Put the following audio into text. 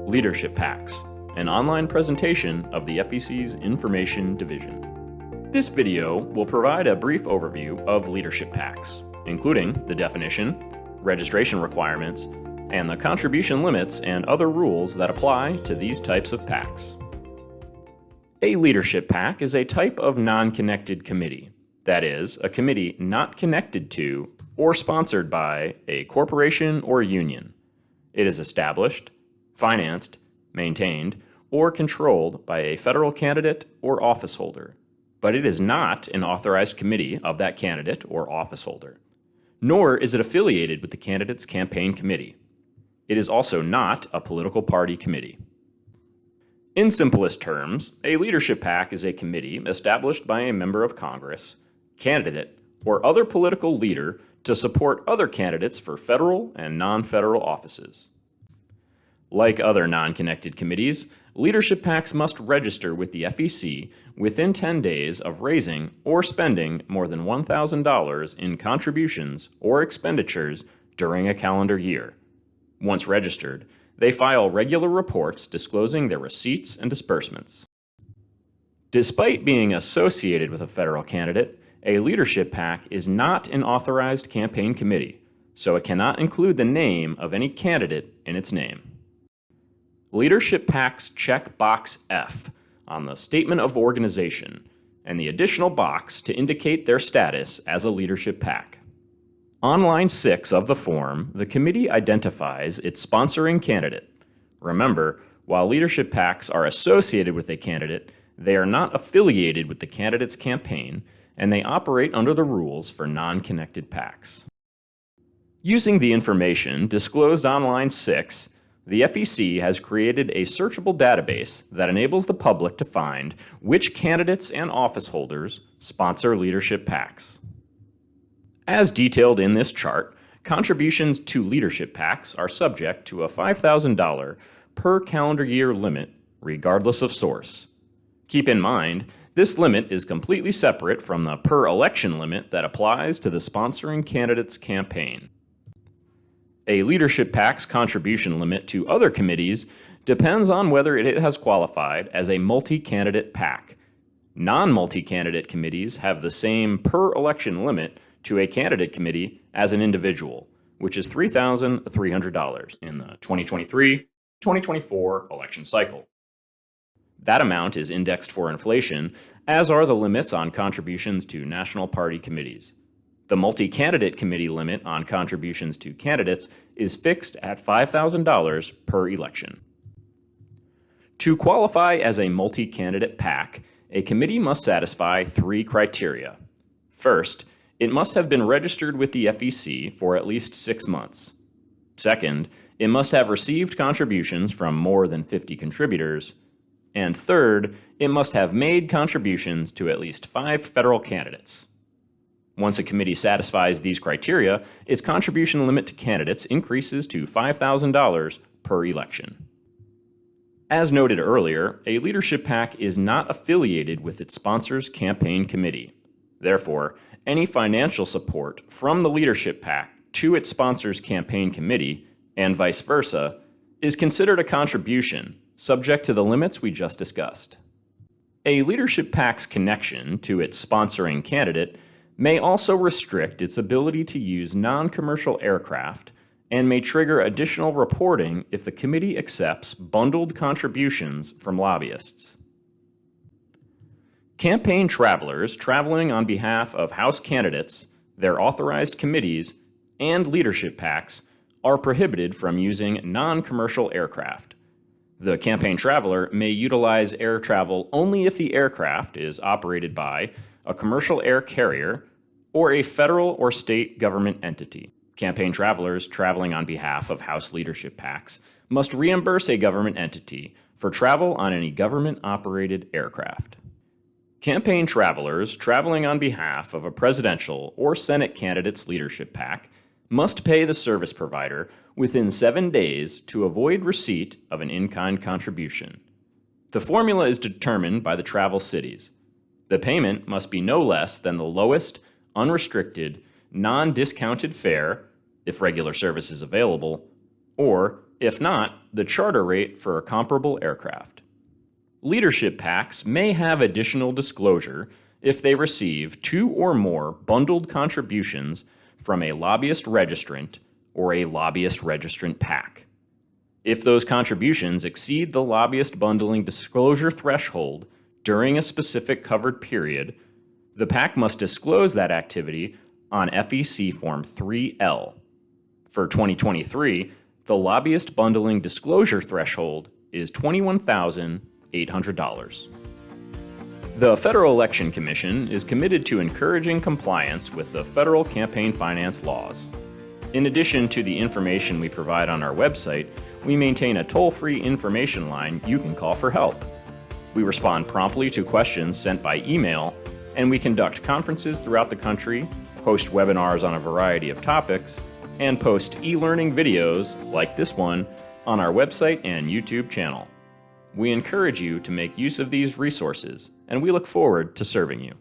Leadership PACs, an online presentation of the FEC's Information Division. This video will provide a brief overview of leadership PACs, including the definition, registration requirements, and the contribution limits and other rules that apply to these types of PACs. A leadership PAC is a type of non-connected committee, that is, a committee not connected to or sponsored by a corporation or union. It is established, financed, maintained, or controlled by a federal candidate or office holder, but it is not an authorized committee of that candidate or office holder, nor is it affiliated with the candidate's campaign committee. It is also not a political party committee. In simplest terms, a leadership PAC is a committee established by a member of Congress, candidate, or other political leader to support other candidates for federal and non-federal offices. Like other non-connected committees, leadership PACs must register with the FEC within 10 days of raising or spending more than $1,000 in contributions or expenditures during a calendar year. Once registered, they file regular reports disclosing their receipts and disbursements. Despite being associated with a federal candidate, a leadership PAC is not an authorized campaign committee, so it cannot include the name of any candidate in its name. Leadership PACs check box F on the Statement of Organization and the additional box to indicate their status as a leadership PAC. On line 6 of the form, the committee identifies its sponsoring candidate. Remember, while leadership PACs are associated with a candidate, they are not affiliated with the candidate's campaign, and they operate under the rules for non-connected PACs. Using the information disclosed on line 6, the FEC has created a searchable database that enables the public to find which candidates and office holders sponsor leadership PACs. As detailed in this chart, contributions to leadership PACs are subject to a $5,000 per calendar year limit, regardless of source. Keep in mind, this limit is completely separate from the per election limit that applies to the sponsoring candidate's campaign. A leadership PAC's contribution limit to other committees depends on whether it has qualified as a multi-candidate PAC. Non-multi-candidate committees have the same per election limit to a candidate committee as an individual, which is $3,300 in the 2023-2024 election cycle. That amount is indexed for inflation, as are the limits on contributions to national party committees. The multi-candidate committee limit on contributions to candidates is fixed at $5,000 per election. To qualify as a multi-candidate PAC, a committee must satisfy 3 criteria. First, it must have been registered with the FEC for at least 6 months. Second, it must have received contributions from more than 50 contributors. And third, it must have made contributions to at least 5 federal candidates. Once a committee satisfies these criteria, its contribution limit to candidates increases to $5,000 per election. As noted earlier, a leadership PAC is not affiliated with its sponsor's campaign committee. Therefore, any financial support from the leadership PAC to its sponsor's campaign committee, and vice versa, is considered a contribution, subject to the limits we just discussed. A leadership PAC's connection to its sponsoring candidate may also restrict its ability to use non-commercial aircraft and may trigger additional reporting if the committee accepts bundled contributions from lobbyists. Campaign travelers traveling on behalf of House candidates, their authorized committees, and leadership PACs are prohibited from using non-commercial aircraft. The campaign traveler may utilize air travel only if the aircraft is operated by a commercial air carrier or a federal or state government entity. Campaign travelers traveling on behalf of House leadership PACs must reimburse a government entity for travel on any government-operated aircraft. Campaign travelers traveling on behalf of a presidential or Senate candidate's leadership PAC must pay the service provider within 7 days to avoid receipt of an in-kind contribution. The formula is determined by the travel cities. The payment must be no less than the lowest, unrestricted, non-discounted fare, if regular service is available, or if not, the charter rate for a comparable aircraft. Leadership PACs may have additional disclosure if they receive 2 or more bundled contributions from a lobbyist registrant or a lobbyist registrant PAC. If those contributions exceed the lobbyist bundling disclosure threshold during a specific covered period, the PAC must disclose that activity on FEC Form 3L. For 2023, the lobbyist bundling disclosure threshold is $21,800. The Federal Election Commission is committed to encouraging compliance with the federal campaign finance laws. In addition to the information we provide on our website, we maintain a toll-free information line you can call for help. We respond promptly to questions sent by email, and we conduct conferences throughout the country, host webinars on a variety of topics, and post e-learning videos like this one on our website and YouTube channel. We encourage you to make use of these resources, and we look forward to serving you.